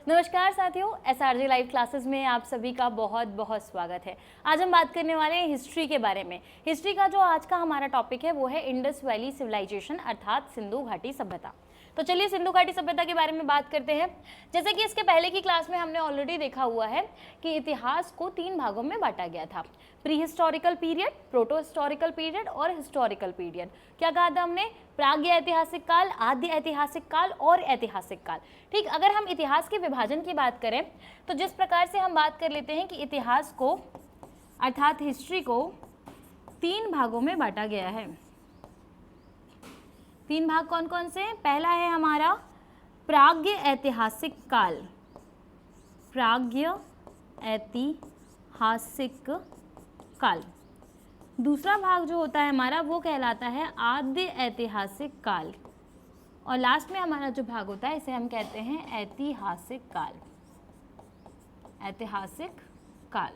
नमस्कार साथियों, SRJ live classes में आप सभी का बहुत बहुत स्वागत है। आज हम बात करने वाले हैं हिस्ट्री के बारे में। हिस्ट्री का जो आज का हमारा टॉपिक है वो है इंडस वैली सिविलाइजेशन अर्थात सिंधु घाटी सभ्यता। तो चलिए सिंधु घाटी सभ्यता के बारे में बात करते हैं। जैसे कि इसके पहले की क्लास में हमने ऑलरेडी देखा हुआ है कि इतिहास को 3 भागों में बांटा गया था, pre historical period, proto historical period और हिस्टोरिकल पीरियड। क्या कहा था हमने? प्राग्ञ ऐतिहासिक काल, आद्य ऐतिहासिक काल और ऐतिहासिक काल। ठीक, अगर हम इतिहास के विभाजन की बात करें तो जिस प्रकार से हम बात कर लेते हैं कि इतिहास को अर्थात हिस्ट्री को 3 भागों में बांटा गया है। 3 भाग कौन कौन से? पहला है हमारा प्राग्ञ ऐतिहासिक काल, प्राग्ञ ऐतिहासिक काल। दूसरा भाग जो होता है हमारा वो कहलाता है आद्य ऐतिहासिक काल, और लास्ट में हमारा जो भाग होता है इसे हम कहते हैं ऐतिहासिक काल, ऐतिहासिक काल।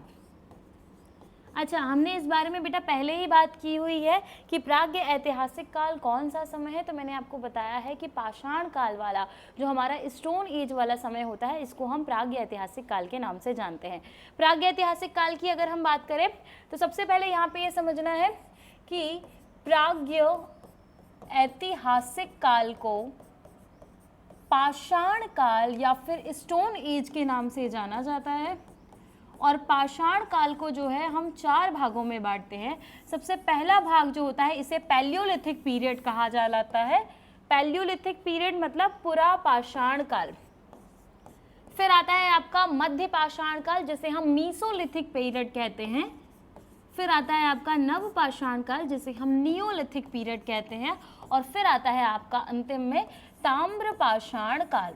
अच्छा, हमने इस बारे में बेटा पहले ही बात की हुई है कि प्राग्ञ ऐतिहासिक काल कौन सा समय है। तो मैंने आपको बताया है कि पाषाण काल वाला जो हमारा स्टोन एज वाला समय होता है इसको हम प्राग्ञ ऐतिहासिक काल के नाम से जानते हैं। प्राग्ञ ऐतिहासिक काल की अगर हम बात करें तो सबसे पहले यहाँ पे ये समझना है कि प्राग्ञ ऐतिहासिक काल को पाषाण काल या फिर स्टोन एज के नाम से जाना जाता है। और पाषाण काल को जो है हम 4 भागों में बांटते हैं। सबसे पहला भाग जो होता है इसे पैलियोलिथिक पीरियड कहा जाता है। पैलियोलिथिक पीरियड मतलब पुरा पाषाण काल। फिर आता है आपका मध्य पाषाण काल जिसे हम मीसोलिथिक पीरियड कहते हैं। फिर आता है आपका नव पाषाण काल जिसे हम नियोलिथिक पीरियड कहते हैं। और फिर आता है आपका अंतिम में ताम्र पाषाण काल।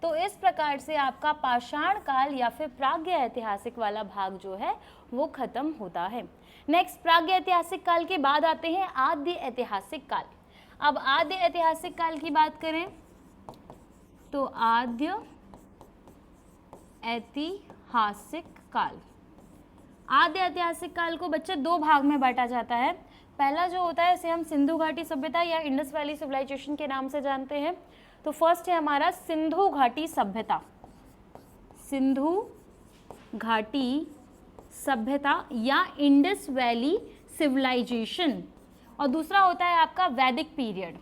तो इस प्रकार से आपका पाषाण काल या फिर प्राग्ञ ऐतिहासिक वाला भाग जो है वो खत्म होता है। नेक्स्ट, प्राग्ञ ऐतिहासिक काल के बाद आते हैं आद्य ऐतिहासिक काल। अब आद्य ऐतिहासिक काल की बात करें तो आद्य ऐतिहासिक काल, आद्य ऐतिहासिक काल को बच्चे 2 भाग में बांटा जाता है। पहला जो होता है इसे हम सिंधु घाटी सभ्यता या इंडस वैली सिविलाइजेशन के नाम से जानते हैं। तो फर्स्ट है हमारा सिंधु घाटी सभ्यता, सिंधु घाटी सभ्यता या इंडस वैली सिविलाइजेशन। और दूसरा होता है आपका वैदिक पीरियड,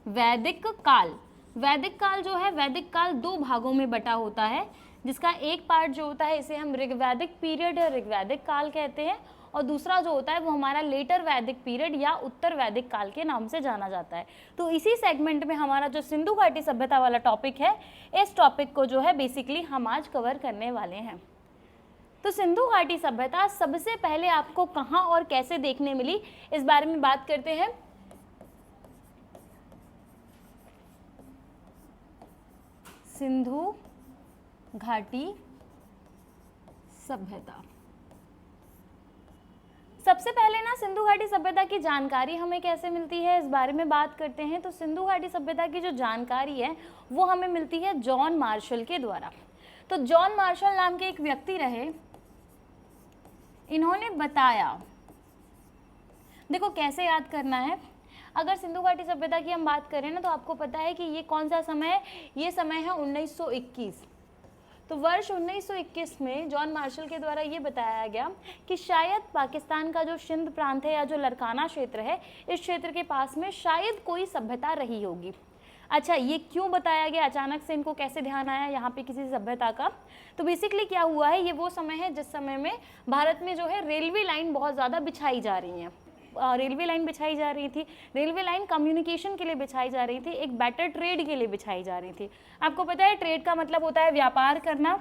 वैदिक काल। वैदिक काल जो है, वैदिक काल 2 भागों में बटा होता है, जिसका एक पार्ट जो होता है इसे हम ऋग्वैदिक पीरियड या ऋग्वैदिक काल कहते हैं, और दूसरा जो होता है वो हमारा लेटर वैदिक पीरियड या उत्तर वैदिक काल के नाम से जाना जाता है। तो इसी सेगमेंट में हमारा जो सिंधु घाटी सभ्यता वाला टॉपिक है, इस टॉपिक को जो है बेसिकली हम आज कवर करने वाले हैं। तो सिंधु घाटी सभ्यता सबसे पहले आपको कहाँ और कैसे देखने मिली इस बारे में बात करते हैं। सिंधु घाटी सभ्यता, सबसे पहले ना सिंधु घाटी सभ्यता की जानकारी हमें कैसे मिलती है इस बारे में बात करते हैं। तो सिंधु घाटी सभ्यता की जो जानकारी है वो हमें मिलती है जॉन मार्शल के द्वारा। तो जॉन मार्शल नाम के एक व्यक्ति रहे, इन्होंने बताया, देखो कैसे याद करना है। अगर सिंधु घाटी सभ्यता की हम बात करें ना तो आपको पता है कि ये कौन सा समय है, ये समय है 1921। तो वर्ष 1921 में जॉन मार्शल के द्वारा ये बताया गया कि शायद पाकिस्तान का जो सिंध प्रांत है या जो लरकाना क्षेत्र है, इस क्षेत्र के पास में शायद कोई सभ्यता रही होगी। अच्छा, ये क्यों बताया गया, अचानक से इनको कैसे ध्यान आया यहाँ पे किसी सभ्यता का? तो बेसिकली क्या हुआ है, ये वो समय है जिस समय में भारत में जो है रेलवे लाइन बहुत ज़्यादा बिछाई जा रही हैं। रेलवे लाइन बिछाई जा रही थी, रेलवे लाइन कम्युनिकेशन के लिए बिछाई जा रही थी, एक बेटर ट्रेड के लिए बिछाई जा रही थी। आपको पता है ट्रेड का मतलब होता है व्यापार करना।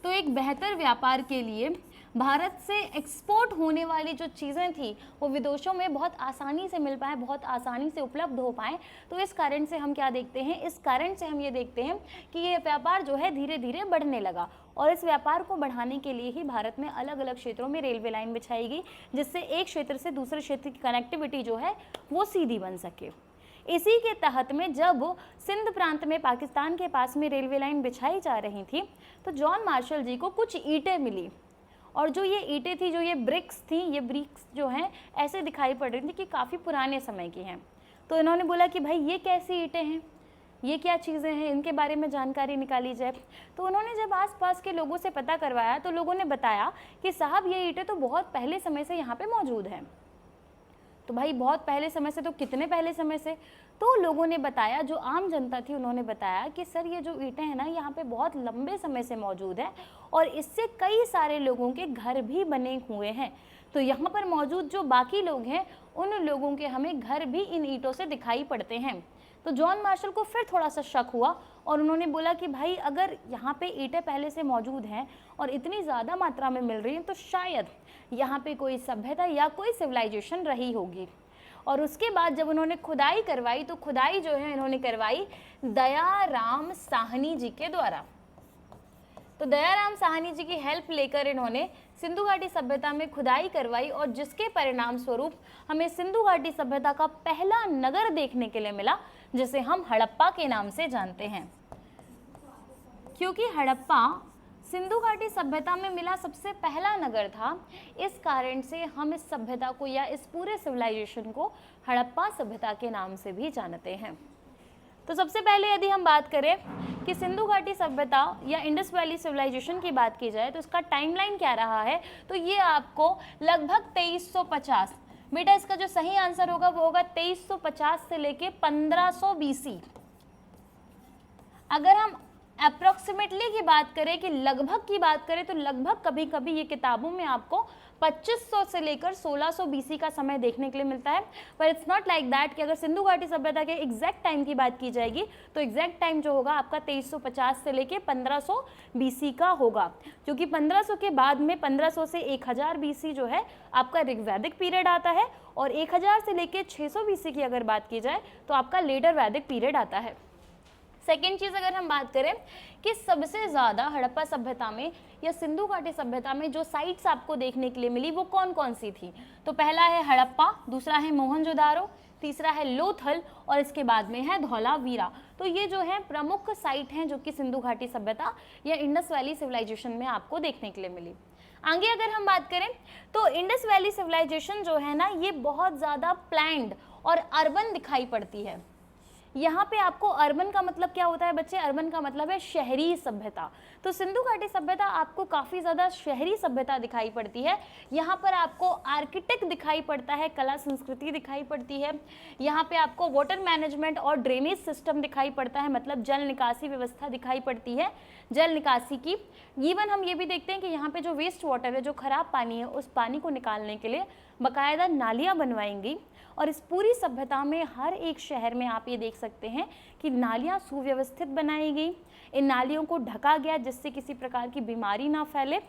तो एक बेहतर व्यापार के लिए भारत से एक्सपोर्ट होने वाली जो चीज़ें थी वो विदेशों में बहुत आसानी से मिल पाए, बहुत आसानी से उपलब्ध हो पाए। तो इस कारण से हम क्या देखते हैं, इस कारण से हम ये देखते हैं कि ये व्यापार जो है धीरे धीरे बढ़ने लगा। और इस व्यापार को बढ़ाने के लिए ही भारत में अलग अलग क्षेत्रों में रेलवे लाइन बिछाई गई, जिससे एक क्षेत्र से दूसरे क्षेत्र की कनेक्टिविटी जो है वो सीधी बन सके। इसी के तहत में जब सिंध प्रांत में पाकिस्तान के पास में रेलवे लाइन बिछाई जा रही थी तो जॉन मार्शल जी को कुछ ईंटें मिली, और जो ये ईंटें थी, जो ये ब्रिक्स थी, ये ब्रिक्स जो हैं ऐसे दिखाई पड़ रही थी कि काफ़ी पुराने समय की हैं। तो इन्होंने बोला कि भाई ये कैसी ईंटें हैं, ये क्या चीज़ें हैं, इनके बारे में जानकारी निकाली जाए। तो उन्होंने जब आसपास के लोगों से पता करवाया तो लोगों ने बताया कि साहब ये ईंटें तो बहुत पहले समय से यहाँ पे मौजूद हैं। तो भाई बहुत पहले समय से, तो कितने पहले समय से? तो लोगों ने बताया, जो आम जनता थी उन्होंने बताया कि सर ये जो ईंटें हैं ना यहाँ पे बहुत लंबे समय से मौजूद है और इससे कई सारे लोगों के घर भी बने हुए हैं। तो यहाँ पर मौजूद जो बाकी लोग हैं उन लोगों के हमें घर भी इन ईंटों से दिखाई पड़ते हैं। तो जॉन मार्शल को फिर थोड़ा सा शक हुआ और उन्होंने बोला कि भाई अगर यहाँ पे ईंटें पहले से मौजूद हैं और इतनी ज़्यादा मात्रा में मिल रही हैं तो शायद यहाँ पे कोई सभ्यता या कोई सिविलाइजेशन रही होगी। और उसके बाद जब उन्होंने खुदाई करवाई तो खुदाई जो है इन्होंने करवाई दयाराम साहनी जी के द्वारा। तो दयाराम साहनी जी की हेल्प लेकर इन्होंने सिंधु घाटी सभ्यता में खुदाई करवाई और जिसके परिणाम स्वरूप हमें सिंधु घाटी सभ्यता का पहला नगर देखने के लिए मिला, जिसे हम हड़प्पा के नाम से जानते हैं। क्योंकि हड़प्पा सिंधु घाटी सभ्यता में मिला सबसे पहला नगर था, इस कारण से हम इस सभ्यता को या इस पूरे सिविलाइजेशन को हड़प्पा सभ्यता के नाम से भी जानते हैं। तो सबसे पहले यदि हम बात करें कि सिंधु घाटी सभ्यता या इंडस वैली सिविलाइजेशन की बात की जाए तो इसका टाइमलाइन क्या रहा है, तो ये आपको लगभग 2350, बेटा इसका जो सही आंसर होगा वो होगा 2350 से लेके 1500 BC। अगर हम अप्रोक्सीमेटली की बात करें कि लगभग की बात करें तो लगभग कभी कभी ये किताबों में आपको 2500 से लेकर 1600 BC का समय देखने के लिए मिलता है, पर इट्स नॉट लाइक दैट कि अगर सिंधु घाटी सभ्यता के एग्जैक्ट टाइम की बात की जाएगी तो एग्जैक्ट टाइम जो होगा आपका 2350 से लेके 1500 BC का होगा, क्योंकि 1500 के बाद में 1500 से 1000 BC जो है आपका ऋग्वैदिक पीरियड आता है और 1000 से लेके 600 BC की अगर बात की जाए तो आपका लेटर वैदिक पीरियड आता है। सेकेंड चीज़ अगर हम बात करें कि सबसे ज़्यादा हड़प्पा सभ्यता में या सिंधु घाटी सभ्यता में जो साइट्स आपको देखने के लिए मिली वो कौन कौन सी थी, तो पहला है हड़प्पा, दूसरा है मोहनजोदारो, तीसरा है लोथल और इसके बाद में है धौलावीरा। तो ये जो है प्रमुख साइट हैं जो कि सिंधु घाटी सभ्यता या इंडस वैली सिविलाइजेशन में आपको देखने के लिए मिली। आगे अगर हम बात करें तो इंडस वैली सिविलाइजेशन जो है ना ये बहुत ज़्यादा प्लैन्ड और अर्बन दिखाई पड़ती है। यहाँ पे आपको अर्बन का मतलब क्या होता है बच्चे, अर्बन का मतलब है शहरी सभ्यता। तो सिंधु घाटी सभ्यता आपको काफ़ी ज़्यादा शहरी सभ्यता दिखाई पड़ती है। यहाँ पर आपको आर्किटेक्ट दिखाई पड़ता है, कला संस्कृति दिखाई पड़ती है, यहाँ पे आपको वाटर मैनेजमेंट और ड्रेनेज सिस्टम दिखाई पड़ता है, मतलब जल निकासी व्यवस्था दिखाई पड़ती है, जल निकासी की। इवन हम ये भी देखते हैं कि यहाँ पे जो वेस्ट वाटर है, जो खराब पानी है, उस पानी को निकालने के लिए बाकायदा नालियाँ बनवाएंगी। और इस पूरी सभ्यता में हर एक शहर में आप ये देख सकते हैं कि नालियाँ सुव्यवस्थित बनाई गई, इन नालियों को ढका गया जिससे किसी प्रकार की बीमारी ना फैले।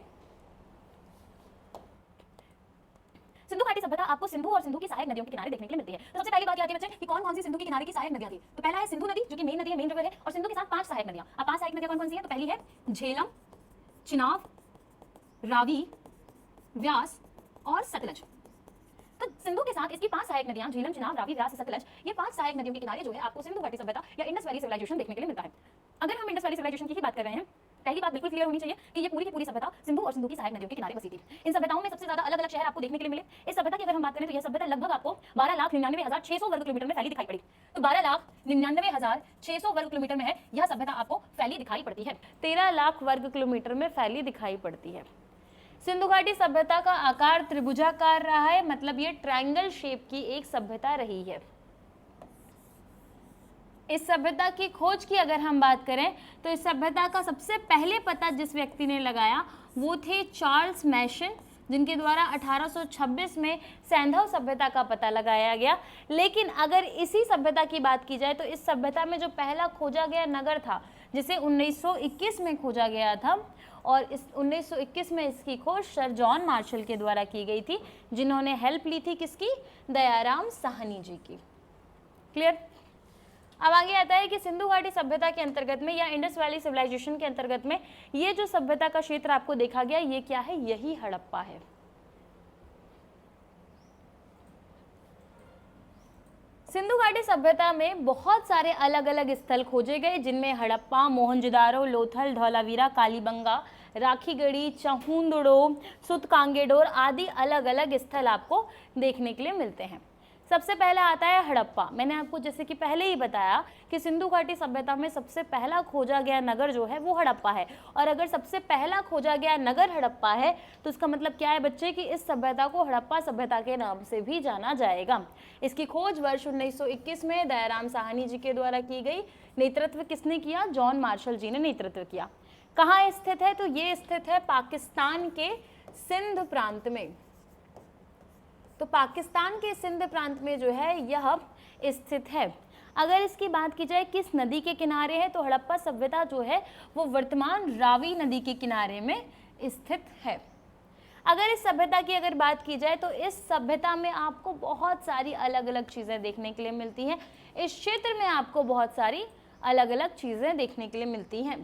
सिंधु घाटी सभ्यता आपको सिंधु और सिंधु की सहायक नदियों के किनारे देखने के लिए मिलती है। तो सबसे पहली बात आती है बच्चे कि कौन कौन सी सिंधु के किनारे की सहायक नदियां थी, तो पहला है सिंधु नदी जो कि मेन नदी है, मेन रिवर है, और सिंधु के साथ 5 सहायक नदियां। अब 5 सहायक नदियां कौन कौन सी है, तो पहली है झेलम, चिनाब, रावी, व्यास और सतलज। तो सिंधु के साथ इसकी 5 सहायक नदियां झेलम, चिनाब, रावी, व्यास, सतलज, ये 5 सहायक नदियों के किनारे जो है आपको सिंधु घाटी सभ्यता या इंडस वैली सिविलाइजेशन देखने के लिए मिलता है। अगर हम इंडस वैली सिविलाइजेशन की ही बात कर रहे हैं, पहली बात बिल्कुल क्लियर होनी चाहिए कि ये पूरी की पूरी सभ्यता सिंधु और सिंधु की सहायक नदियों के किनारे बसी थी। इन सभ्यताओं में सबसे ज्यादा अलग अलग शहर आपको देखने के लिए मिले। इस सभ्यता की अगर हम बात करें तो यह सभ्यता लगभग आपको 12,99,600 वर्ग किलोमीटर में फैली दिखाई पड़ी। तो 12,99,600 वर्ग किलोमीटर में है यह सभ्यता आपको फैली दिखाई पड़ती है, 13 लाख वर्ग किलोमीटर में फैली दिखाई पड़ती है। सिंधु घाटी सभ्यता का आकार त्रिभुजाकार रहा है, मतलब ये ट्रायंगल शेप की एक सभ्यता रही है। इस सभ्यता की खोज की अगर हम बात करें तो इस सभ्यता का सबसे पहले पता जिस व्यक्ति ने लगाया वो थे चार्ल्स मैशन, जिनके द्वारा 1826 में सैंधव सभ्यता का पता लगाया गया। लेकिन अगर इसी सभ्यता की बात की जाए तो इस सभ्यता में जो पहला खोजा गया नगर था जिसे 1921 में खोजा गया था, और इस 1921 में इसकी खोज सर जॉन मार्शल के द्वारा की गई थी, जिन्होंने हेल्प ली थी किसकी, दयाराम साहनी जी की। क्लियर। अब आगे आता है कि सिंधु घाटी सभ्यता के अंतर्गत में या इंडस वैली सिविलाइजेशन के अंतर्गत में ये जो सभ्यता का क्षेत्र आपको देखा गया ये क्या है, यही हड़प्पा है। सिंधु घाटी सभ्यता में बहुत सारे अलग अलग स्थल खोजे गए, जिनमें हड़प्पा, मोहनजोदारो, लोथल, धौलावीरा, कालीबंगा, राखीगढ़ी, चहुंदड़ो, सुतकांगेडोर आदि अलग अलग स्थल आपको देखने के लिए मिलते हैं। सबसे पहला आता है हड़प्पा। मैंने आपको जैसे कि पहले ही बताया कि सिंधु घाटी सभ्यता में सबसे पहला खोजा गया नगर जो है वो हड़प्पा है, और अगर सबसे पहला खोजा गया नगर हड़प्पा है तो इसका मतलब क्या है बच्चे कि इस सभ्यता को हड़प्पा सभ्यता के नाम से भी जाना जाएगा। इसकी खोज वर्ष 1921 में दयाराम साहनी जी के द्वारा की गई। नेतृत्व किसने किया? जॉन मार्शल जी ने नेतृत्व किया। कहाँ स्थित है? तो ये स्थित है पाकिस्तान के सिंध प्रांत में। तो पाकिस्तान के सिंध प्रांत में जो है यह स्थित है। अगर इसकी बात की जाए किस नदी के किनारे है, तो हड़प्पा सभ्यता जो है वो वर्तमान रावी नदी के किनारे में स्थित है। अगर इस सभ्यता की अगर बात की जाए तो इस सभ्यता में आपको बहुत सारी अलग अलग चीज़ें देखने के लिए मिलती हैं। इस क्षेत्र में आपको बहुत सारी अलग अलग चीज़ें देखने के लिए मिलती हैं।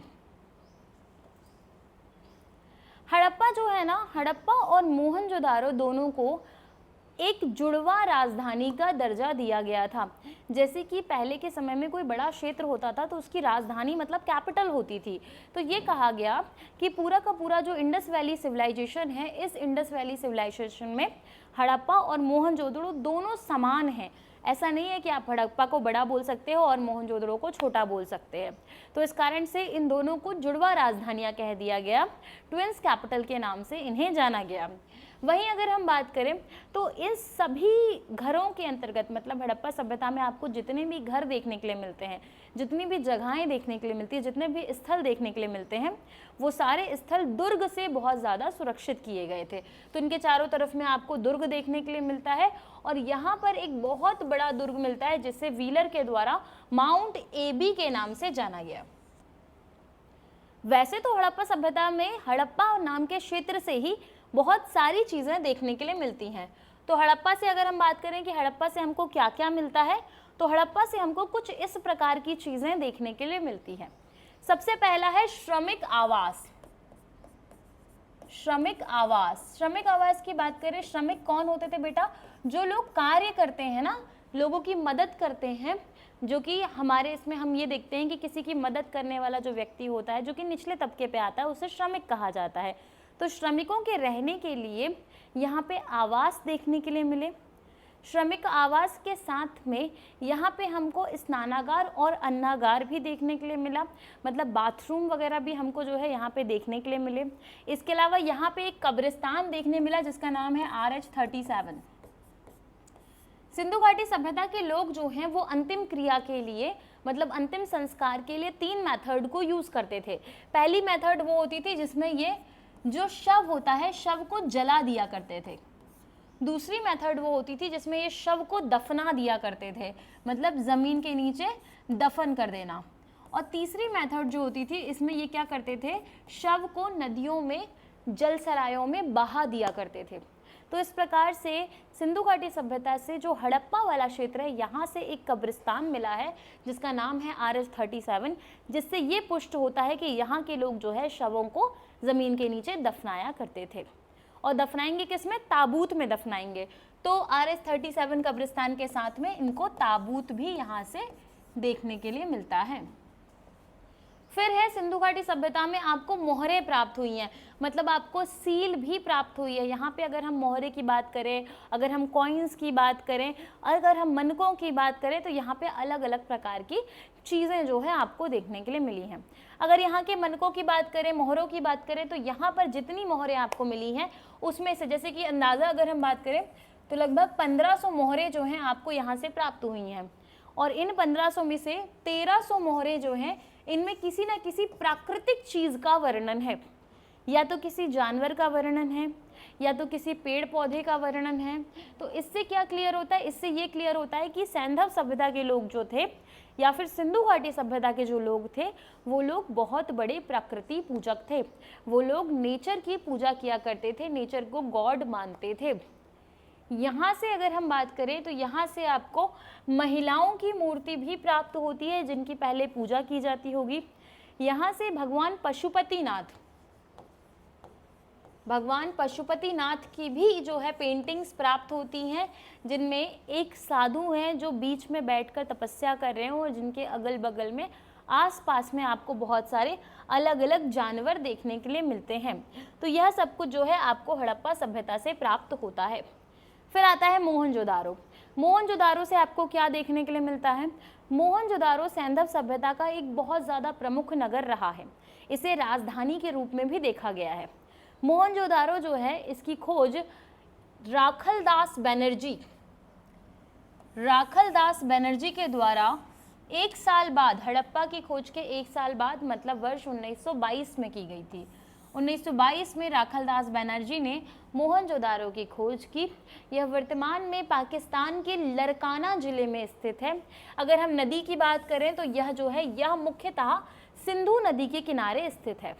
हड़प्पा जो है ना, हड़प्पा और मोहनजोदारो दोनों को एक जुड़वा राजधानी का दर्जा दिया गया था। जैसे कि पहले के समय में कोई बड़ा क्षेत्र होता था तो उसकी राजधानी मतलब कैपिटल होती थी। तो ये कहा गया कि पूरा का पूरा जो इंडस वैली सिविलाइजेशन है, इस इंडस वैली सिविलाइजेशन में हड़प्पा और मोहनजोदड़ो दोनों समान हैं। ऐसा नहीं है कि आप हड़प्पा को बड़ा बोल सकते हो और मोहनजोदड़ो को छोटा बोल सकते हैं। तो इस कारण से इन दोनों को जुड़वा राजधानियाँ कह दिया गया, ट्विंस कैपिटल के नाम से इन्हें जाना गया। वहीं अगर हम बात करें तो इन सभी घरों के अंतर्गत मतलब हड़प्पा सभ्यता में आपको जितने भी घर देखने के लिए मिलते हैं, जितनी भी जगहें देखने के लिए मिलती है, जितने भी स्थल देखने के लिए मिलते हैं, वो सारे स्थल दुर्ग से बहुत ज़्यादा सुरक्षित किए गए थे। तो इनके चारों तरफ में आपको दुर्ग देखने के लिए मिलता है, और यहाँ पर एक बहुत बड़ा दुर्ग मिलता है जिसे व्हीलर के द्वारा माउंट एबी के नाम से जाना गया। वैसे तो हड़प्पा सभ्यता में हड़प्पा नाम के क्षेत्र से ही बहुत सारी चीज़ें देखने के लिए मिलती हैं। तो हड़प्पा से अगर हम बात करें कि हड़प्पा से हमको क्या क्या मिलता है, तो हड़प्पा से हमको कुछ इस प्रकार की चीज़ें देखने के लिए मिलती हैं। सबसे पहला है श्रमिक आवास। श्रमिक आवास, श्रमिक आवास की बात करें, श्रमिक कौन होते थे बेटा? जो लोग कार्य करते हैं ना, लोगों की मदद करते हैं, जो कि हमारे इसमें हम ये देखते हैं कि किसी की मदद करने वाला जो व्यक्ति होता है जो कि निचले तबके पे आता है उसे श्रमिक कहा जाता है। तो श्रमिकों के रहने के लिए यहाँ पे आवास देखने के लिए मिले। श्रमिक आवास के साथ में यहाँ पे हमको स्नानागार और अन्नागार भी देखने के लिए मिला, मतलब बाथरूम वगैरह भी हमको जो है यहाँ पे देखने के लिए मिले। इसके अलावा यहाँ पे एक कब्रिस्तान देखने मिला जिसका नाम है RH37। सिंधु घाटी सभ्यता के लोग जो हैं वो अंतिम क्रिया के लिए मतलब अंतिम संस्कार के लिए 3 मेथड को यूज़ करते थे। पहली मेथड वो होती थी जिसमें ये जो शव होता है शव को जला दिया करते थे। दूसरी मेथड वो होती थी जिसमें ये शव को दफना दिया करते थे, मतलब ज़मीन के नीचे दफन कर देना। और तीसरी मेथड जो होती थी इसमें ये क्या करते थे, शव को नदियों में जल सरायों में बहा दिया करते थे। तो इस प्रकार से सिंधु घाटी सभ्यता से जो हड़प्पा वाला क्षेत्र है यहाँ से एक कब्रिस्तान मिला है जिसका नाम है RH37, जिससे ये पुष्ट होता है कि यहाँ के लोग जो है शवों को ज़मीन के नीचे दफनाया करते थे। और दफनाएंगे किसमें? ताबूत में दफनाएंगे। तो RH37 कब्रिस्तान के साथ में इनको ताबूत भी यहाँ से देखने के लिए मिलता है। फिर है सिंधु घाटी सभ्यता में आपको मोहरें प्राप्त हुई हैं, मतलब आपको सील भी प्राप्त हुई है। यहाँ पे अगर हम मोहरे की बात करें, अगर हम कॉइन्स की बात करें, अगर हम मनकों की बात करें, तो यहाँ पे अलग अलग प्रकार की चीज़ें जो है आपको देखने के लिए मिली हैं। अगर यहाँ के मनकों की बात करें, मोहरों की बात करें, तो यहाँ पर जितनी मोहरें आपको मिली हैं उसमें से जैसे कि अंदाज़ा अगर हम बात करें तो लगभग 1500 मोहरें जो हैं आपको यहाँ से प्राप्त हुई हैं। और इन 1500 में से 1300 मोहरें जो हैं इनमें किसी न किसी प्राकृतिक चीज़ का वर्णन है, या तो किसी जानवर का वर्णन है या तो किसी पेड़ पौधे का वर्णन है। तो इससे क्या क्लियर होता है? इससे ये क्लियर होता है कि सैंधव सभ्यता के लोग जो थे या फिर सिंधु घाटी सभ्यता के जो लोग थे वो लोग बहुत बड़े प्रकृति पूजक थे। वो लोग नेचर की पूजा किया करते थे, नेचर को गॉड मानते थे। यहाँ से अगर हम बात करें तो यहाँ से आपको महिलाओं की मूर्ति भी प्राप्त होती है जिनकी पहले पूजा की जाती होगी। यहाँ से भगवान पशुपतिनाथ की भी जो है पेंटिंग्स प्राप्त होती हैं, जिनमें एक साधु हैं जो बीच में बैठकर तपस्या कर रहे हैं और जिनके अगल बगल में आसपास में आपको बहुत सारे अलग अलग जानवर देखने के लिए मिलते हैं। तो यह सब कुछ जो है आपको हड़प्पा सभ्यता से प्राप्त होता है। फिर आता है मोहनजोदारो। मोहनजोदारो से आपको क्या देखने के लिए मिलता है? मोहनजोदारो सैंधव सभ्यता का एक बहुत ज़्यादा प्रमुख नगर रहा है। इसे राजधानी के रूप में भी देखा गया है। मोहनजोदारो जो है इसकी खोज राखलदास बनर्जी के द्वारा 1 साल बाद, हड़प्पा की खोज के 1 साल बाद मतलब वर्ष 1922 में की गई थी। 1922 में राखलदास बनर्जी ने मोहनजोदारो की खोज की। यह वर्तमान में पाकिस्तान के लरकाना जिले में स्थित है। अगर हम नदी की बात करें तो यह जो है यह मुख्यतः सिंधु नदी के किनारे स्थित है।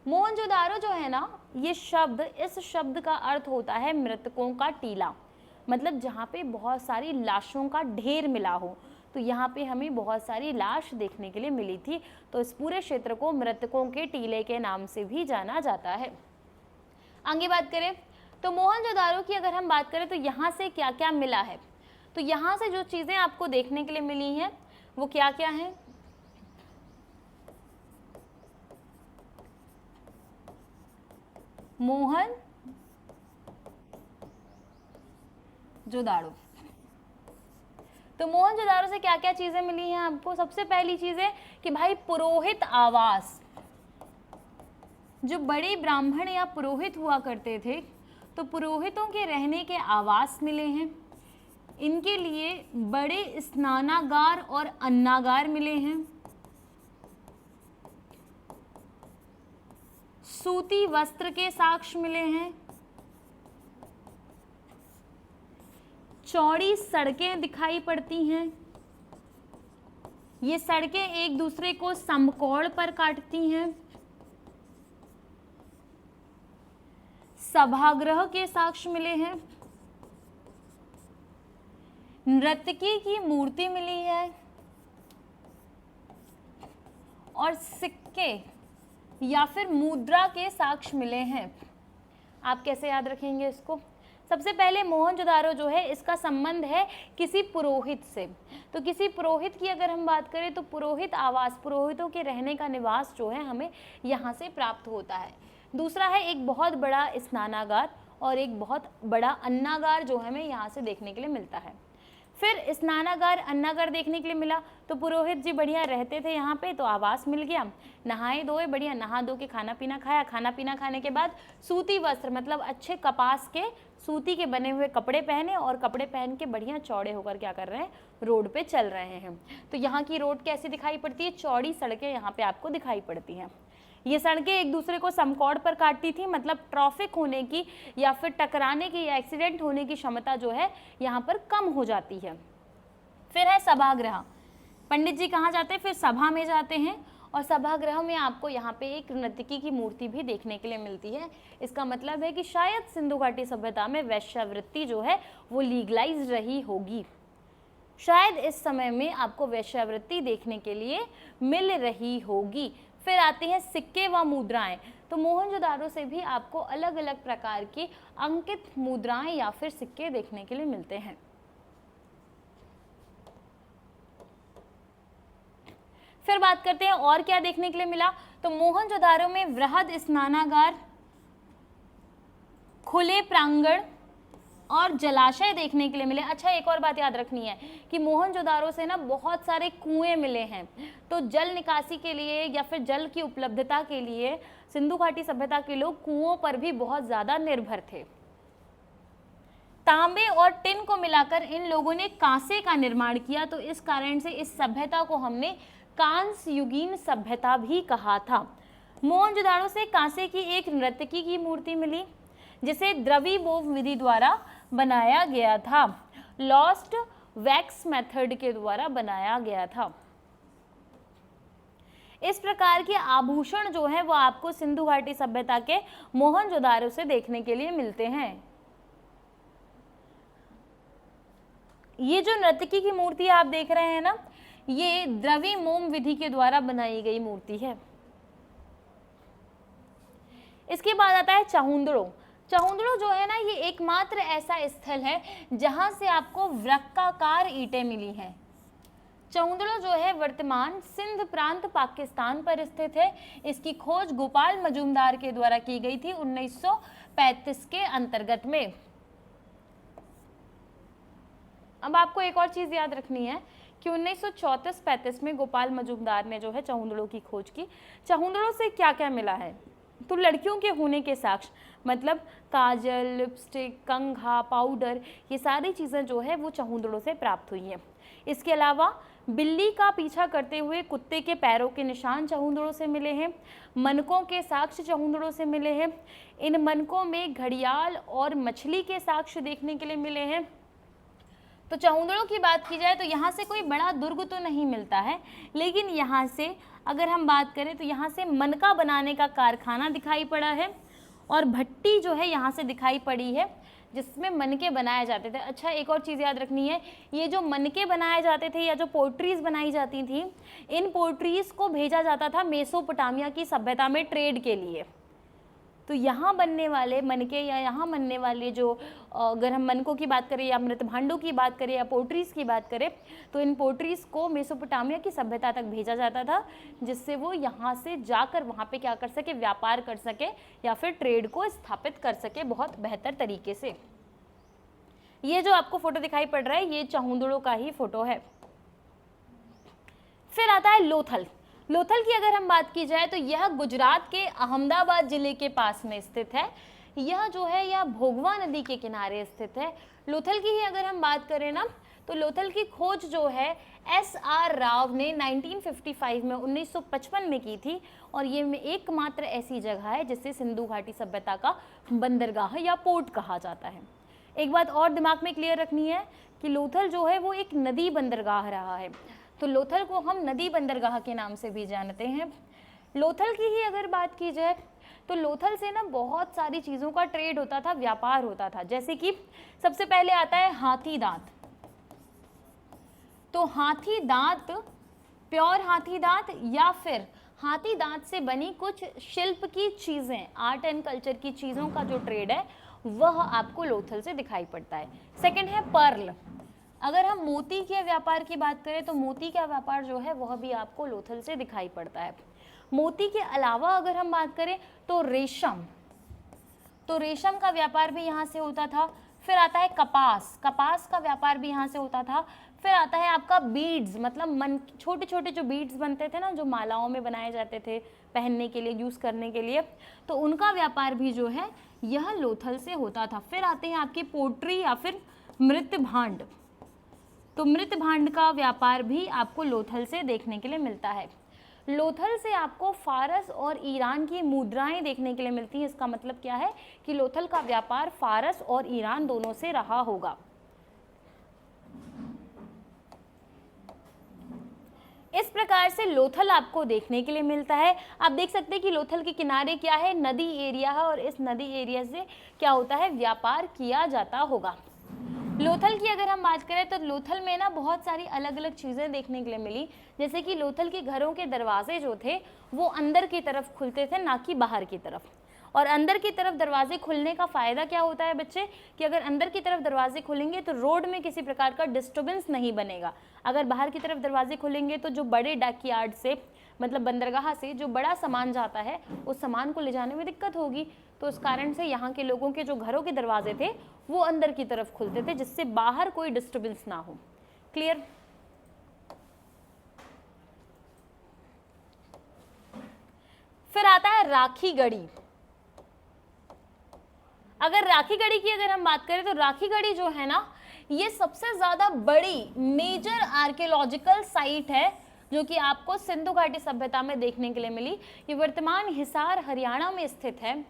मोहनजोदारो जो है ना, ये शब्द, इस शब्द का अर्थ होता है मृतकों का टीला, मतलब जहाँ पे बहुत सारी लाशों का ढेर मिला हो। तो यहाँ पे हमें बहुत सारी लाश देखने के लिए मिली थी, तो इस पूरे क्षेत्र को मृतकों के टीले के नाम से भी जाना जाता है। आगे बात करें तो मोहनजोदारो की अगर हम बात करें तो यहाँ से क्या क्या मिला है, तो यहाँ से जो चीज़ें आपको देखने के लिए मिली हैं वो क्या क्या हैं? मोहनजोदारो, तो मोहनजोदारो से क्या क्या चीजें मिली हैं आपको? सबसे पहली चीज है कि भाई पुरोहित आवास, जो बड़े ब्राह्मण या पुरोहित हुआ करते थे तो पुरोहितों के रहने के आवास मिले हैं। इनके लिए बड़े स्नानागार और अन्नागार मिले हैं। सूती वस्त्र के साक्ष्य मिले हैं। चौड़ी सड़कें दिखाई पड़ती हैं। ये सड़कें एक दूसरे को समकोण पर काटती हैं। सभागृह के साक्ष्य मिले हैं। नर्तकी की मूर्ति मिली है और सिक्के या फिर मुद्रा के साक्ष्य मिले हैं। आप कैसे याद रखेंगे इसको? सबसे पहले मोहनजोदारो जो है इसका संबंध है किसी पुरोहित से, तो किसी पुरोहित की अगर हम बात करें तो पुरोहित आवास, पुरोहितों के रहने का निवास जो है हमें यहाँ से प्राप्त होता है। दूसरा है एक बहुत बड़ा स्नानागार और एक बहुत बड़ा अन्नागार जो हमें यहाँ से देखने के लिए मिलता है। फिर स्नानागार अन्नागार देखने के लिए मिला तो पुरोहित जी बढ़िया रहते थे यहाँ पे, तो आवास मिल गया। नहाए धोए, बढ़िया नहा धो के खाना पीना खाया। खाना पीना खाने के बाद सूती वस्त्र मतलब अच्छे कपास के सूती के बने हुए कपड़े पहने और कपड़े पहन के बढ़िया चौड़े होकर क्या कर रहे हैं, रोड पे चल रहे हैं। तो यहाँ की रोड कैसी दिखाई पड़ती है? चौड़ी सड़कें यहाँ पे आपको दिखाई पड़ती हैं। ये सड़कें एक दूसरे को समकोण पर काटती थी, मतलब ट्रैफिक होने की या फिर टकराने की या एक्सीडेंट होने की क्षमता जो है यहाँ पर कम हो जाती है। फिर है सभागृह। पंडित जी कहाँ जाते हैं? फिर सभा में जाते हैं और सभागृह में आपको यहाँ पे एक नर्तकी की मूर्ति भी देखने के लिए मिलती है। इसका मतलब है कि शायद सिंधु घाटी सभ्यता में वेश्यावृत्ति जो है वो लीगलाइज रही होगी। शायद इस समय में आपको वेश्यावृत्ति देखने के लिए मिल रही होगी। फिर आती हैं सिक्के व मुद्राएं। तो मोहनजोदारो से भी आपको अलग अलग प्रकार की अंकित मुद्राएं या फिर सिक्के देखने के लिए मिलते हैं। फिर बात करते हैं और क्या देखने के लिए मिला, तो मोहनजोदारो में वृहद स्नानागार, खुले प्रांगण और जलाशय देखने के लिए मिले। अच्छा, एक और बात याद रखनी है कि मोहनजोदारो से ना बहुत सारे कुएं मिले हैं, तो जल निकासी के लिए या फिर जल की उपलब्धता के लिए सिंधु घाटी सभ्यता के लोग कुओं पर भी बहुत ज्यादा निर्भर थे। तांबे और टिन को मिलाकर इन लोगों ने कांसे का निर्माण किया, तो इस कारण से इस सभ्यता को हमने कांस्य युगीन सभ्यता भी कहा था। मोहनजोदारो से कांसे की एक नर्तकी की मूर्ति मिली जिसे द्रविबोव विधि द्वारा बनाया गया था, लॉस्ट वैक्स मेथड के द्वारा बनाया गया था। इस प्रकार के आभूषण जो है वो आपको सिंधु घाटी सभ्यता के मोहनजोदारो से देखने के लिए मिलते हैं। ये जो नर्तकी की मूर्ति आप देख रहे हैं ना, ये द्रविमोम विधि के द्वारा बनाई गई मूर्ति है। इसके बाद आता है चहुंदड़ो। चहुंदड़ो जो है ना, ये एकमात्र ऐसा स्थल है जहां से आपको वृक्काकार ईंटें मिली हैं। चहुंदड़ो जो है वर्तमान सिंध प्रांत पाकिस्तान पर स्थित है। इसकी खोज गोपाल मजूमदार के द्वारा की गई थी 1935 के अंतर्गत में। अब आपको एक और चीज़ याद रखनी है कि 1934-35 में गोपाल मजुमदार ने जो है चहुंदड़ों की खोज की। चहुंदड़ों से क्या क्या मिला है, तो लड़कियों के होने के साक्ष्य, मतलब काजल, लिपस्टिक, कंघा, पाउडर, ये सारी चीज़ें जो है वो चहुंदड़ों से प्राप्त हुई हैं। इसके अलावा बिल्ली का पीछा करते हुए कुत्ते के पैरों के निशान चहुंदड़ों से मिले हैं। मनकों के साक्ष्य चहुंदड़ों से मिले हैं। इन मनकों में घड़ियाल और मछली के साक्ष्य देखने के लिए मिले हैं। तो चहुंदड़ों की बात की जाए तो यहाँ से कोई बड़ा दुर्ग तो नहीं मिलता है, लेकिन यहाँ से अगर हम बात करें तो यहाँ से मनका बनाने का कारखाना दिखाई पड़ा है और भट्टी जो है यहाँ से दिखाई पड़ी है जिसमें मनके बनाए जाते थे। अच्छा, एक और चीज़ याद रखनी है, ये जो मनके बनाए जाते थे या जो पोट्रीज बनाई जाती थी, इन पोट्रीज को भेजा जाता था मेसोपोटामिया की सभ्यता में ट्रेड के लिए। तो यहाँ बनने वाले मनके या यहाँ बनने वाले जो, अगर हम मनकों की बात करें या मृत भांडों की बात करें या पोट्रीज़ की बात करें, तो इन पोट्रीज़ को मेसोपोटामिया की सभ्यता तक भेजा जाता था जिससे वो यहाँ से जाकर वहाँ पे क्या कर सके, व्यापार कर सके या फिर ट्रेड को स्थापित कर सके बहुत बेहतर तरीके से। ये जो आपको फोटो दिखाई पड़ रहा है ये चहुंदड़ों का ही फोटो है। फिर आता है लोथल। लोथल की अगर हम बात की जाए तो यह गुजरात के अहमदाबाद जिले के पास में स्थित है। यह जो है यह भोगवा नदी के किनारे स्थित है। लोथल की ही अगर हम बात करें ना तो लोथल की खोज जो है SR राव ने 1955 में 1955 में की थी और ये एकमात्र ऐसी जगह है जिसे सिंधु घाटी सभ्यता का बंदरगाह या पोर्ट कहा जाता है। एक बात और दिमाग में क्लियर रखनी है कि लोथल जो है वो एक नदी बंदरगाह रहा है, तो लोथल को हम नदी बंदरगाह के नाम से भी जानते हैं। लोथल की ही अगर बात की जाए तो लोथल से ना बहुत सारी चीज़ों का ट्रेड होता था, व्यापार होता था, जैसे कि सबसे पहले आता है हाथी दांत। तो हाथी दांत, प्योर हाथी दांत या फिर हाथी दांत से बनी कुछ शिल्प की चीज़ें, आर्ट एंड कल्चर की चीज़ों का जो ट्रेड है वह आपको लोथल से दिखाई पड़ता है। सेकंड है पर्ल। अगर हम मोती के व्यापार की बात करें तो मोती का व्यापार जो है वह भी आपको लोथल से दिखाई पड़ता है। मोती के अलावा अगर हम बात करें तो रेशम, तो रेशम का व्यापार भी यहाँ से होता था। फिर आता है कपास, कपास का व्यापार भी यहाँ से होता था। फिर आता है आपका बीड्स, मतलब छोटे छोटे जो बीड्स बनते थे ना, जो मालाओं में बनाए जाते थे पहनने के लिए, यूज़ करने के लिए, तो उनका व्यापार भी जो है यह लोथल से होता था। फिर आते हैं आपकी पोट्री या फिर मृत भांड। तो मृत भांड का व्यापार भी आपको लोथल से देखने के लिए मिलता है। लोथल से आपको फारस और ईरान की मुद्राएं देखने के लिए मिलती हैं। इसका मतलब क्या है कि लोथल का व्यापार फारस और ईरान दोनों से रहा होगा। इस प्रकार से लोथल आपको देखने के लिए मिलता है। आप देख सकते हैं कि लोथल के किनारे क्या है, नदी एरिया है और इस नदी एरिया से क्या होता है, व्यापार किया जाता होगा। लोथल की अगर हम बात करें तो लोथल में ना बहुत सारी अलग अलग चीज़ें देखने के लिए मिली, जैसे कि लोथल के घरों के दरवाजे जो थे वो अंदर की तरफ खुलते थे, ना कि बाहर की तरफ। और अंदर की तरफ दरवाजे खुलने का फ़ायदा क्या होता है बच्चे, कि अगर अंदर की तरफ दरवाजे खुलेंगे तो रोड में किसी प्रकार का डिस्टर्बेंस नहीं बनेगा। अगर बाहर की तरफ दरवाजे खुलेंगे तो जो बड़े डॉकयार्ड से, मतलब बंदरगाह से जो बड़ा सामान जाता है उस सामान को ले जाने में दिक्कत होगी। तो उस कारण से यहाँ के लोगों के जो घरों के दरवाजे थे वो अंदर की तरफ खुलते थे, जिससे बाहर कोई डिस्टर्बेंस ना हो। क्लियर? फिर आता है राखी गढ़ी। अगर राखी गढ़ी की अगर हम बात करें तो राखी गढ़ी जो है ना, ये सबसे ज्यादा बड़ी मेजर आर्कियोलॉजिकल साइट है जो कि आपको सिंधु घाटी सभ्यता में देखने के लिए मिली। ये वर्तमान हिसार हरियाणा में स्थित है।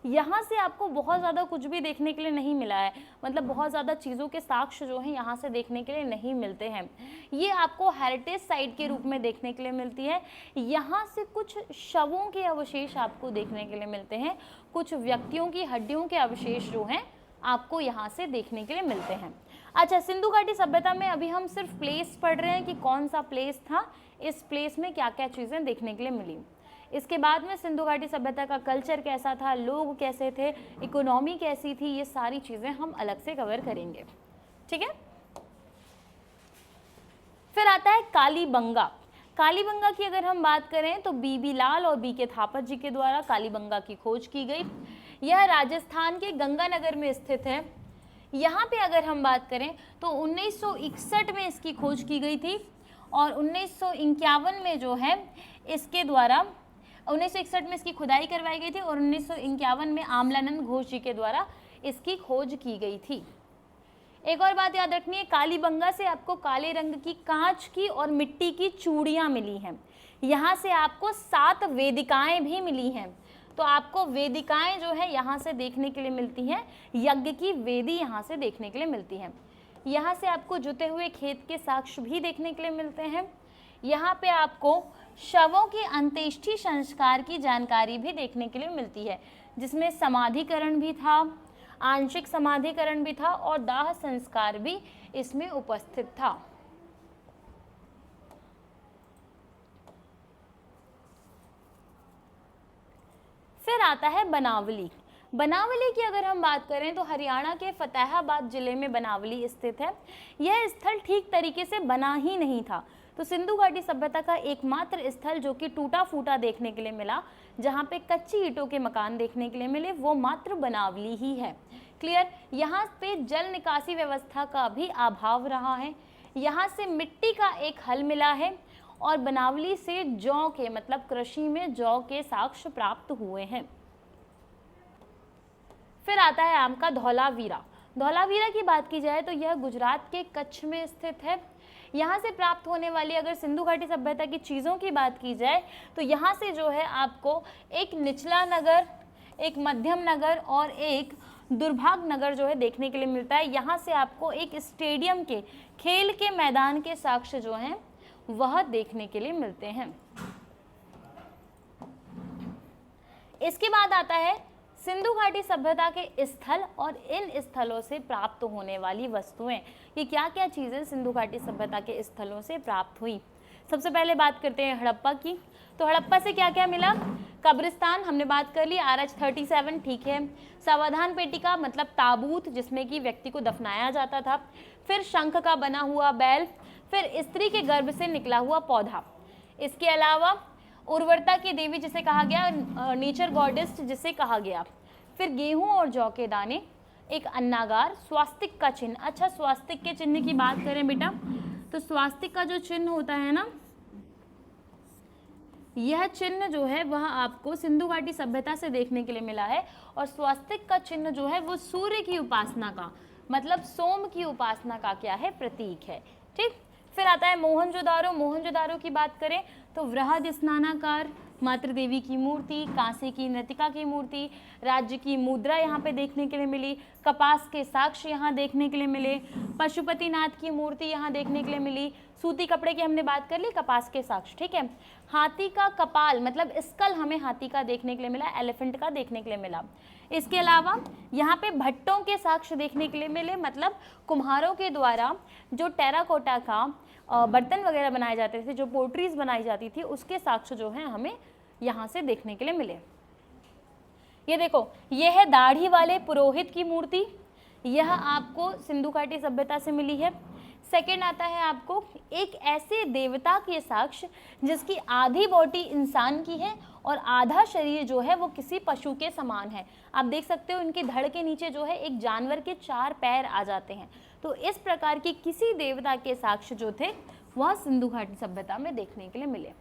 यहाँ से आपको बहुत ज़्यादा कुछ भी देखने के लिए नहीं मिला है, मतलब बहुत ज़्यादा चीज़ों के साक्ष्य जो हैं यहाँ से देखने के लिए नहीं मिलते हैं। ये आपको हेरिटेज साइट के रूप में देखने के लिए मिलती है। यहाँ से कुछ शवों के अवशेष आपको देखने के लिए मिलते हैं, कुछ व्यक्तियों की हड्डियों के अवशेष जो हैं आपको यहाँ से देखने के लिए मिलते हैं। अच्छा, सिंधु घाटी सभ्यता में अभी हम सिर्फ प्लेस पढ़ रहे हैं कि कौन सा प्लेस था, इस प्लेस में क्या क्या चीज़ें देखने के लिए मिली। इसके बाद में सिंधु घाटी सभ्यता का कल्चर कैसा था, लोग कैसे थे, इकोनॉमी कैसी थी, ये सारी चीज़ें हम अलग से कवर करेंगे। ठीक है। फिर आता है कालीबंगा। कालीबंगा की अगर हम बात करें तो बीबी लाल और बीके थापर जी के द्वारा कालीबंगा की खोज की गई। यह राजस्थान के गंगानगर में स्थित है। यहाँ पे अगर हम बात करें तो 1961 में इसकी खोज की गई थी और 1951 में जो है इसके द्वारा 1961 में इसकी खुदाई करवाई गई थी और 1951 में आमलानंद घोष जी के द्वारा इसकी खोज की गई थी। एक और बात याद रखनी है, कालीबंगा से आपको काले रंग की कांच की और मिट्टी की चूड़ियाँ मिली हैं। यहाँ से आपको 7 वेदिकाएं भी मिली हैं। तो आपको वेदिकाएं जो है यहाँ से देखने के लिए मिलती हैं, यज्ञ की वेदी यहाँ से देखने के लिए मिलती हैं। यहाँ से आपको जुते हुए खेत के साक्ष्य भी देखने के लिए मिलते हैं। यहाँ पे आपको शवों की अंत्येष्टि संस्कार की जानकारी भी देखने के लिए मिलती है, जिसमें समाधिकरण भी था, आंशिक समाधिकरण भी था और दाह संस्कार भी इसमें उपस्थित था। फिर आता है बनावली। बनावली की अगर हम बात करें तो हरियाणा के फतेहाबाद जिले में बनावली स्थित है। यह स्थल ठीक तरीके से बना ही नहीं था, तो सिंधु घाटी सभ्यता का एकमात्र स्थल जो कि टूटा फूटा देखने के लिए मिला, जहाँ पे कच्ची ईंटों के मकान देखने के लिए मिले, वो मात्र बनावली ही है। क्लियर। यहाँ पे जल निकासी व्यवस्था का भी अभाव रहा है। यहाँ से मिट्टी का एक हल मिला है और बनावली से जौ के मतलब कृषि में जौ के साक्ष्य प्राप्त हुए हैं। फिर आता है आपका धौलावीरा। धौलावीरा की बात की जाए तो यह गुजरात के कच्छ में स्थित है। यहाँ से प्राप्त होने वाली अगर सिंधु घाटी सभ्यता की चीज़ों की बात की जाए तो यहाँ से जो है आपको एक निचला नगर, एक मध्यम नगर और एक दुर्भाग नगर जो है देखने के लिए मिलता है। यहाँ से आपको एक स्टेडियम के खेल के मैदान के साक्ष्य जो हैं वह देखने के लिए मिलते हैं। इसके बाद आता है सिंधु घाटी सभ्यता के स्थल और इन स्थलों से प्राप्त होने वाली वस्तुएं। ये क्या क्या चीज़ें सिंधु घाटी सभ्यता के स्थलों से प्राप्त हुई। सबसे पहले बात करते हैं हड़प्पा की। तो हड़प्पा से क्या क्या मिला? कब्रिस्तान हमने बात कर ली, RH 37 ठीक है। सावधान पेटिका मतलब ताबूत जिसमें कि व्यक्ति को दफनाया जाता था। फिर शंख का बना हुआ बैल, फिर स्त्री के गर्भ से निकला हुआ पौधा। इसके अलावा उर्वरता की देवी जिसे कहा गया, नेचर गॉडेस जिसे कहा गया। फिर गेहूं और जौ के दाने, एक अन्नागार, स्वास्तिक का चिन्ह। अच्छा, स्वास्तिक के चिन्ह की बात करें बेटा तो स्वास्तिक का जो चिन्ह होता है ना, यह चिन्ह जो है वह आपको सिंधु घाटी सभ्यता से देखने के लिए मिला है। और स्वास्तिक का चिन्ह जो है वो सूर्य की उपासना का मतलब सोम की उपासना का क्या है? प्रतीक है। ठीक। फिर आता है मोहनजोदारो। मोहनजोदारो की बात करें तो वृहद स्नानाकार, मातृ देवी की मूर्ति, कांसे की नृतिका की मूर्ति, राज्य की मुद्रा यहाँ पे देखने के लिए मिली, कपास के साक्ष्य यहाँ देखने के लिए मिले, पशुपतिनाथ की मूर्ति यहाँ देखने के लिए मिली, सूती कपड़े की हमने बात कर ली, कपास के साक्ष्य। ठीक है। हाथी का कपाल मतलब स्कल हमें हाथी का देखने के लिए मिला, एलिफेंट का देखने के लिए मिला। इसके अलावा यहाँ पे भट्टों के साक्ष्य देखने के लिए मिले, मतलब कुम्हारों के द्वारा जो टेराकोटा का बर्तन वगैरह बनाए जाते थे, जो पोट्रीज बनाई जाती थी, उसके साक्ष्य जो हैं हमें यहाँ से देखने के लिए मिले। ये देखो, ये है दाढ़ी वाले पुरोहित की मूर्ति, यह आपको सिंधु घाटी सभ्यता से मिली है। सेकंड आता है आपको एक ऐसे देवता के साक्ष्य जिसकी आधी बॉडी इंसान की है और आधा शरीर जो है वो किसी पशु के समान है। आप देख सकते हो इनकी धड़ के नीचे जो है एक जानवर के 4 पैर आ जाते हैं। तो इस प्रकार की किसी देवता के साक्ष्य जो थे वह सिंधु घाटी सभ्यता में देखने के लिए मिले।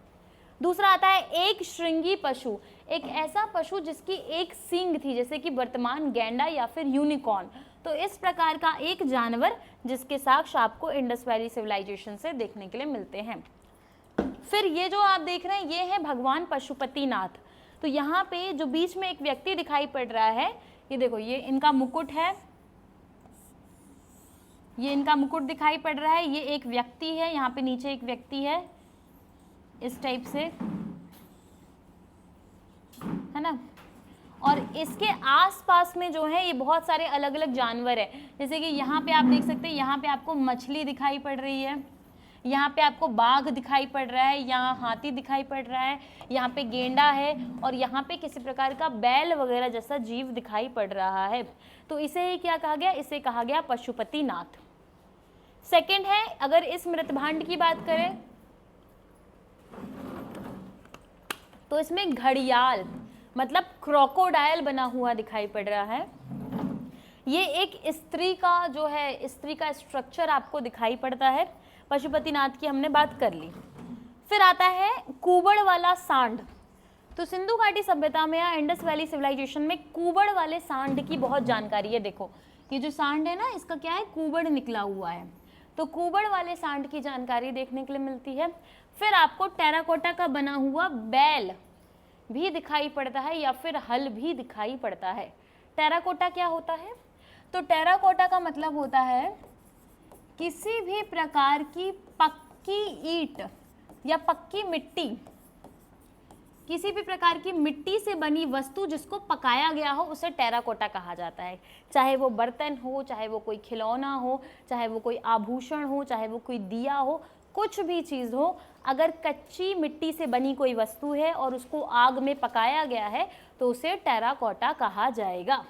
दूसरा आता है एक श्रृंगी पशु, एक ऐसा पशु जिसकी एक सींग थी, जैसे कि वर्तमान गैंडा या फिर यूनिकॉर्न। तो इस प्रकार का एक जानवर जिसके साक्ष्य आपको इंडस वैली सिविलाइजेशन से देखने के लिए मिलते हैं। फिर ये जो आप देख रहे हैं ये है भगवान पशुपतिनाथ। तो यहाँ पे जो बीच में एक व्यक्ति दिखाई पड़ रहा है, ये देखो, ये इनका मुकुट है, ये इनका मुकुट दिखाई पड़ रहा है। ये एक व्यक्ति है, यहाँ पे नीचे एक व्यक्ति है इस टाइप से, है ना। और इसके आसपास में जो है ये बहुत सारे अलग अलग जानवर है, जैसे कि यहाँ पे आप देख सकते हैं, यहाँ पे आपको मछली दिखाई पड़ रही है, यहाँ पे आपको बाघ दिखाई पड़ रहा है, यहाँ हाथी दिखाई पड़ रहा है, यहाँ पे गेंडा है और यहाँ पे किसी प्रकार का बैल वगैरह जैसा जीव दिखाई पड़ रहा है। तो इसे ही क्या कहा गया? इसे कहा गया पशुपतिनाथ। सेकंड है, अगर इस मृत भांड की बात करें तो इसमें घड़ियाल मतलब क्रोकोडाइल बना हुआ दिखाई पड़ रहा है। ये एक स्त्री का जो है, स्त्री का स्ट्रक्चर आपको दिखाई पड़ता है। पशुपतिनाथ की हमने बात कर ली। फिर आता है कुबड़ वाला सांड। तो सिंधु घाटी सभ्यता में या इंडस वैली सिविलाइजेशन में कुबड़ वाले सांड की बहुत जानकारी है। देखो ये जो सांड है ना, इसका क्या है, कुबड़ निकला हुआ है, तो कुबड़ वाले सांड की जानकारी देखने के लिए मिलती है। फिर आपको टेराकोटा का बना हुआ बैल भी दिखाई पड़ता है या फिर हल भी दिखाई पड़ता है। टेराकोटा क्या होता है? तो टेराकोटा का मतलब होता है किसी भी प्रकार की पक्की ईंट या पक्की मिट्टी, किसी भी प्रकार की मिट्टी से बनी वस्तु जिसको पकाया गया हो उसे टेराकोटा कहा जाता है। चाहे वो बर्तन हो, चाहे वो कोई खिलौना हो, चाहे वो कोई आभूषण हो, चाहे वो कोई दिया हो, कुछ भी चीज़ हो, अगर कच्ची मिट्टी से बनी कोई वस्तु है और उसको आग में पकाया गया है तो उसे टेराकोटा कहा जाएगा।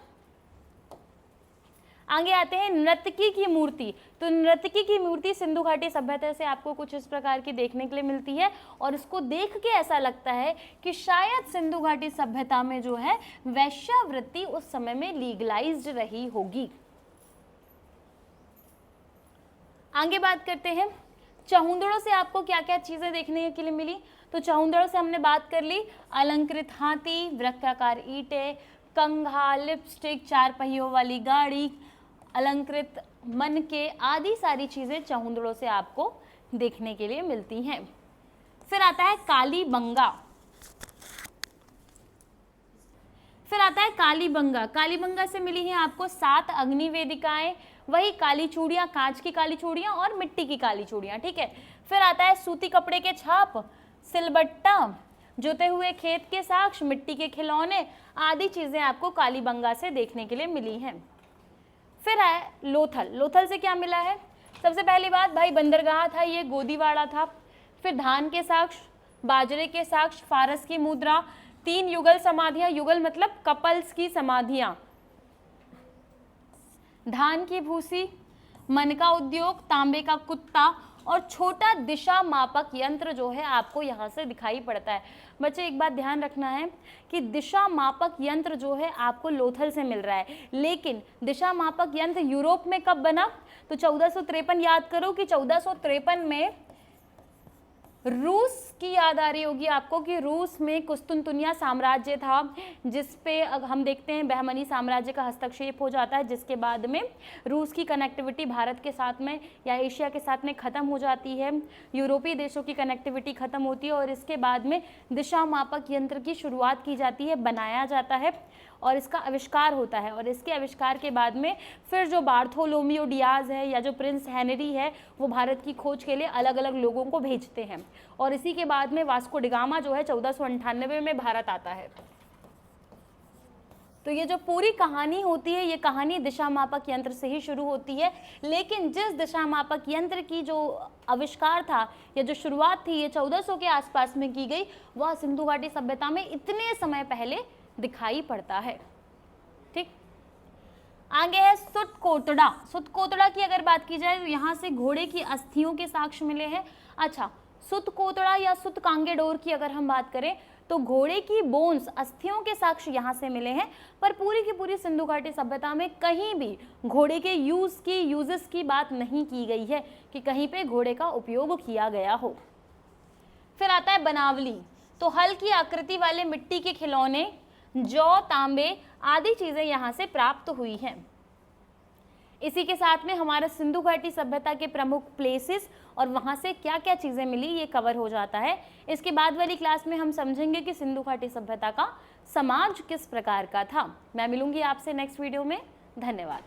आगे आते हैं नर्तकी की मूर्ति। तो नर्तकी की मूर्ति सिंधु घाटी सभ्यता से आपको कुछ इस प्रकार की देखने के लिए मिलती है और इसको देख के ऐसा लगता है कि शायद सिंधु घाटी सभ्यता में जो है वैश्यावृत्ति उस समय में लीगलाइज्ड रही होगी। आगे बात करते हैं चहुंदड़ों से आपको क्या क्या चीजें देखने के लिए मिली। तो चहुंदड़ों से हमने बात कर ली, अलंकृत हाथी, वृत्ताकार ईंटें, कंघा, लिपस्टिक, 4 पहियों वाली गाड़ी, अलंकृत मनके आदि सारी चीजें चहुंदड़ों से आपको देखने के लिए मिलती हैं। फिर आता है कालीबंगा। फिर आता है कालीबंगा। कालीबंगा से मिली है आपको 7 अग्नि वेदिकाएं, वही काली चूड़ियां, कांच की काली चूड़ियां और मिट्टी की काली चूड़ियां, ठीक है। फिर आता है सूती कपड़े के छाप, सिलबट्टा, जोते हुए खेत के साक्ष्य, मिट्टी के खिलौने आदि चीजें आपको कालीबंगा से देखने के लिए मिली हैं। फिर है लोथल। लोथल से क्या मिला है? सबसे पहली बात भाई बंदरगाह था, ये गोदीवाड़ा था। फिर धान के साक्ष्य, बाजरे के साक्ष्य, फारस की मुद्रा, 3 युगल समाधियां, युगल मतलब कपल्स की समाधियां, धान की भूसी, मन का उद्योग, तांबे का कुत्ता और छोटा दिशा मापक यंत्र जो है आपको यहाँ से दिखाई पड़ता है। बच्चे एक बात ध्यान रखना है कि दिशा मापक यंत्र जो है आपको लोथल से मिल रहा है, लेकिन दिशा मापक यंत्र यूरोप में कब बना? तो 1453। याद करो कि 1453 में रूस की याद आ रही होगी आपको कि रूस में कुस्तुनतुनिया साम्राज्य था, जिस पे हम देखते हैं बहमनी साम्राज्य का हस्तक्षेप हो जाता है, जिसके बाद में रूस की कनेक्टिविटी भारत के साथ में या एशिया के साथ में ख़त्म हो जाती है, यूरोपीय देशों की कनेक्टिविटी ख़त्म होती है और इसके बाद में दिशा मापक यंत्र की शुरुआत की जाती है, बनाया जाता है और इसका आविष्कार होता है। और इसके आविष्कार के बाद में फिर जो बार्थोलोमियो डियाज है या जो प्रिंस हेनरी है वो भारत की खोज के लिए अलग अलग लोगों को भेजते हैं और इसी के बाद में वास्को डिगामा जो है 1498 में भारत आता है। तो ये जो पूरी कहानी होती है, ये कहानी दिशा मापक यंत्र से ही शुरू होती है, लेकिन जिस दिशा मापक यंत्र की जो आविष्कार था या जो शुरुआत थी ये 1400 के आसपास में की गई, वह सिंधु घाटी सभ्यता में इतने समय पहले दिखाई पड़ता है। ठीक, आगे है सुतकोटड़ा। सुतकोटड़ा की अगर बात की जाए तो यहाँ से घोड़े की अस्थियों के साक्ष्य मिले हैं। अच्छा, सुतकोटड़ा या सुतकांगेडोर की अगर हम बात करें तो घोड़े की बोन्स, अस्थियों के साक्ष्य यहाँ से मिले हैं, पर पूरी की पूरी सिंधु घाटी सभ्यता में कहीं भी घोड़े के यूजेस की बात नहीं की गई है कि कहीं पे घोड़े का उपयोग किया गया हो। फिर आता है बनावली। तो हल की आकृति वाले मिट्टी के खिलौने, जौ, तांबे आदि चीजें यहाँ से प्राप्त हुई हैं। इसी के साथ में हमारा सिंधु घाटी सभ्यता के प्रमुख प्लेसेस और वहाँ से क्या क्या चीज़ें मिली ये कवर हो जाता है। इसके बाद वाली क्लास में हम समझेंगे कि सिंधु घाटी सभ्यता का समाज किस प्रकार का था। मैं मिलूंगी आपसे नेक्स्ट वीडियो में। धन्यवाद।